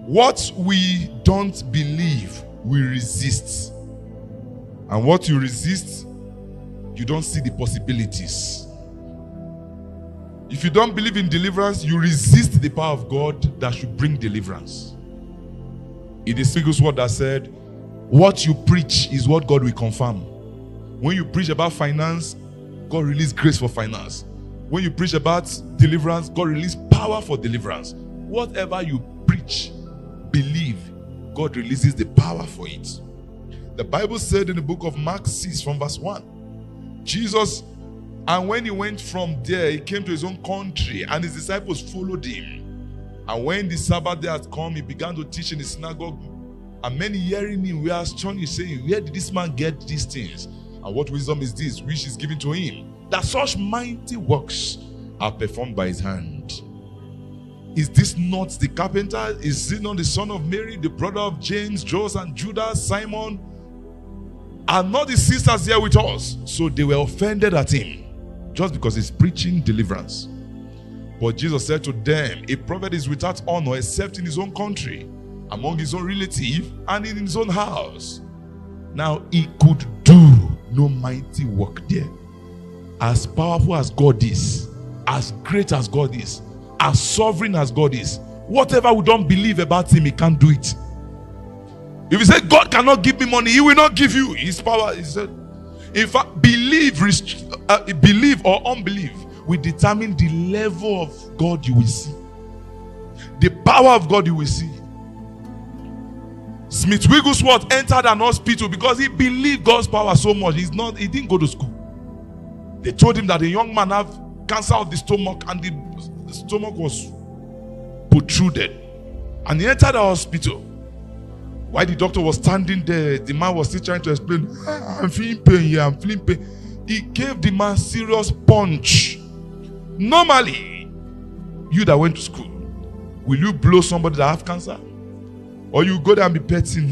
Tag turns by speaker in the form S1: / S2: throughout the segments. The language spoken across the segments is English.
S1: What we don't believe, we resist. And what you resist, you don't see the possibilities. If you don't believe in deliverance, you resist the power of God that should bring deliverance. It is God's word that said, what you preach is what God will confirm. When you preach about finance, God release grace for finance. When you preach about deliverance, God release power for deliverance. Whatever you preach, believe, God releases the power for it. The Bible said in the book of Mark 6 from verse 1, Jesus, and when he went from there, he came to his own country, and his disciples followed him. And when the Sabbath day had come, he began to teach in the synagogue. And many hearing him were astonished, saying, where did this man get these things? And what wisdom is this which is given to him, that such mighty works are performed by his hand? Is this not the carpenter? Is it not the son of Mary, the brother of James, Joseph, and Judas, Simon? Are not the sisters here with us? So they were offended at him, just because he's preaching deliverance. But Jesus said to them, a prophet is without honor except in his own country, among his own relatives, and in his own house. Now he could do no mighty work there. As powerful as God is, as great as God is, as sovereign as God is, whatever we don't believe about him, he can't do it. If you say God cannot give me money, he will not give you. His power, he said, in fact, believe or unbelief will determine the level of God you will see, the power of God you will see. Smith Wigglesworth entered an hospital because he believed God's power so much. He didn't go to school. They told him that a young man had cancer of the stomach, and the stomach was protruded, and he entered the hospital. While the doctor was standing there, the man was still trying to explain, I'm feeling pain here, I'm feeling pain. He gave the man serious punch. Normally, you that went to school, will you blow somebody that have cancer? Or you go there and be petting?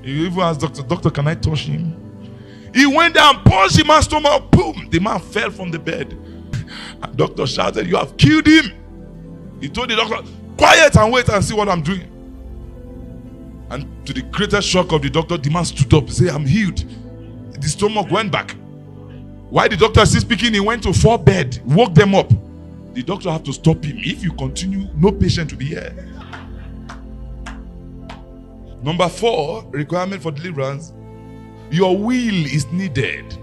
S1: You even ask doctor, can I touch him? He went there and punched the man's stomach. Boom! The man fell from the bed. And doctor shouted, you have killed him. He told the doctor, quiet and wait and see what I'm doing. And to the greatest shock of the doctor, the man stood up and said, I'm healed. The stomach went back. While the doctor is still speaking, he went to 4 bed, woke them up. The doctor had to stop him. If you continue, no patient will be here. Number 4, requirement for deliverance. Your will is needed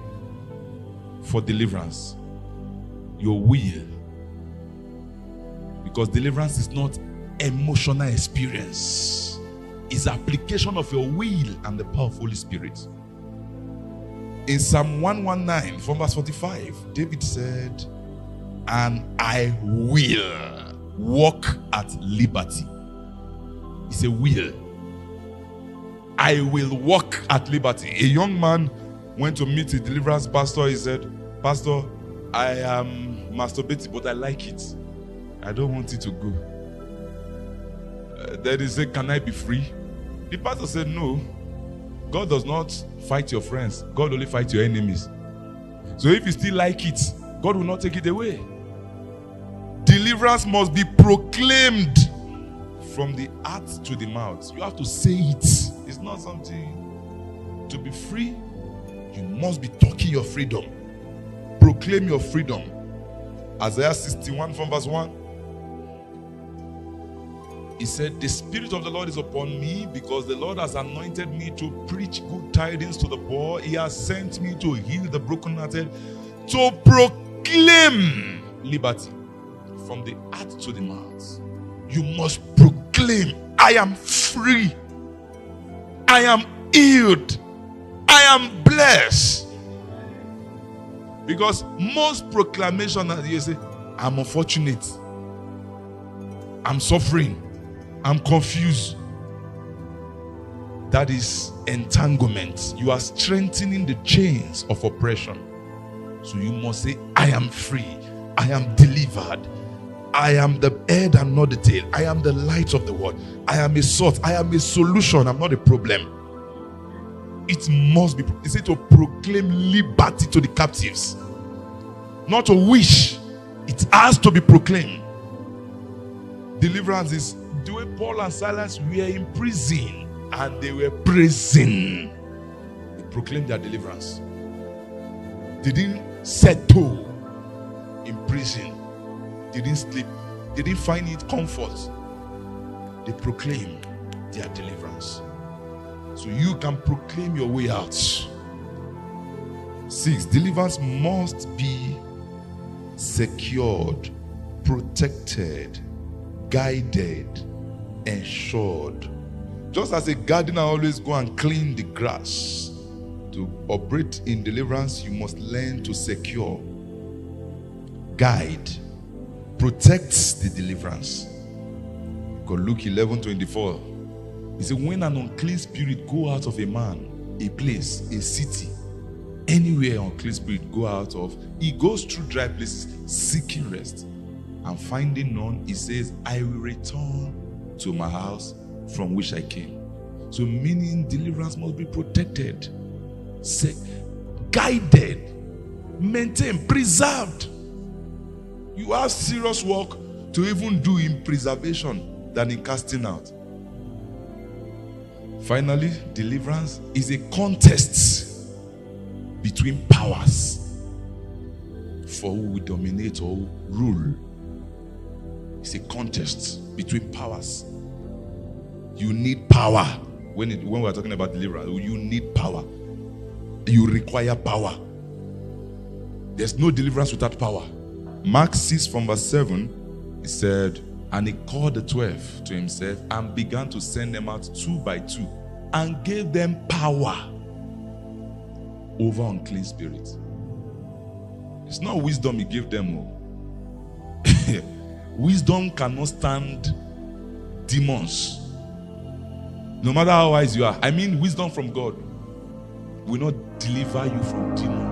S1: for deliverance. Your will. Because deliverance is not emotional experience. It's application of your will and the power of Holy Spirit. In Psalm 119 from verse 45, David said, and I will walk at liberty. It's a will. I will walk at liberty. A young man went to meet a deliverance pastor. He said, Pastor, I am masturbating, but I like it. I don't want it to go. Then he said, can I be free? The pastor said, no. God does not fight your friends. God only fights your enemies. So if you still like it, God will not take it away. Deliverance must be proclaimed from the heart to the mouth. You have to say it. It's not something to be free. You must be talking your freedom. Proclaim your freedom. Isaiah 61 from verse 1. He said, the Spirit of the Lord is upon me, because the Lord has anointed me to preach good tidings to the poor. He has sent me to heal the brokenhearted, to proclaim liberty from the heart to the mouth. You must proclaim, I am free. I am healed. I am blessed. Because most proclamation, you say, I'm unfortunate. I'm suffering. I'm confused. That is entanglement. You are strengthening the chains of oppression. So you must say, I am free. I am delivered. I am the head and not the tail. I am the light of the world. I am a source. I am a solution. I'm not a problem. It must be. Is it to proclaim liberty to the captives? Not to wish. It has to be proclaimed. Deliverance is the way Paul and Silas were in prison and they were praising, they proclaimed their deliverance. They didn't settle in prison. They didn't sleep. They didn't find it comfort. They proclaimed their deliverance. So you can proclaim your way out. 6, deliverance must be secured, protected, guided, ensured. Just as a gardener always go and clean the grass, to operate in deliverance, you must learn to secure, guide, protect the deliverance. Because Luke 11:24, he said, when an unclean spirit go out of a man, a place, a city, anywhere unclean spirit go out of, he goes through dry places seeking rest, and finding none, he says, I will return to my house from which I came. So meaning deliverance must be protected, guided, maintained, preserved. You have serious work to even do in preservation than in casting out. Finally, deliverance is a contest between powers for who will dominate or rule. It's a contest between powers. You need power. When we're talking about deliverance, you need power. You require power. There's no deliverance without power. Mark 6 from verse 7, he said, and he called the 12 to himself and began to send them out 2 by 2 and gave them power over unclean spirits. It's not wisdom he gave them. Wisdom cannot stand demons. No matter how wise you are. I mean, wisdom from God will not deliver you from demons.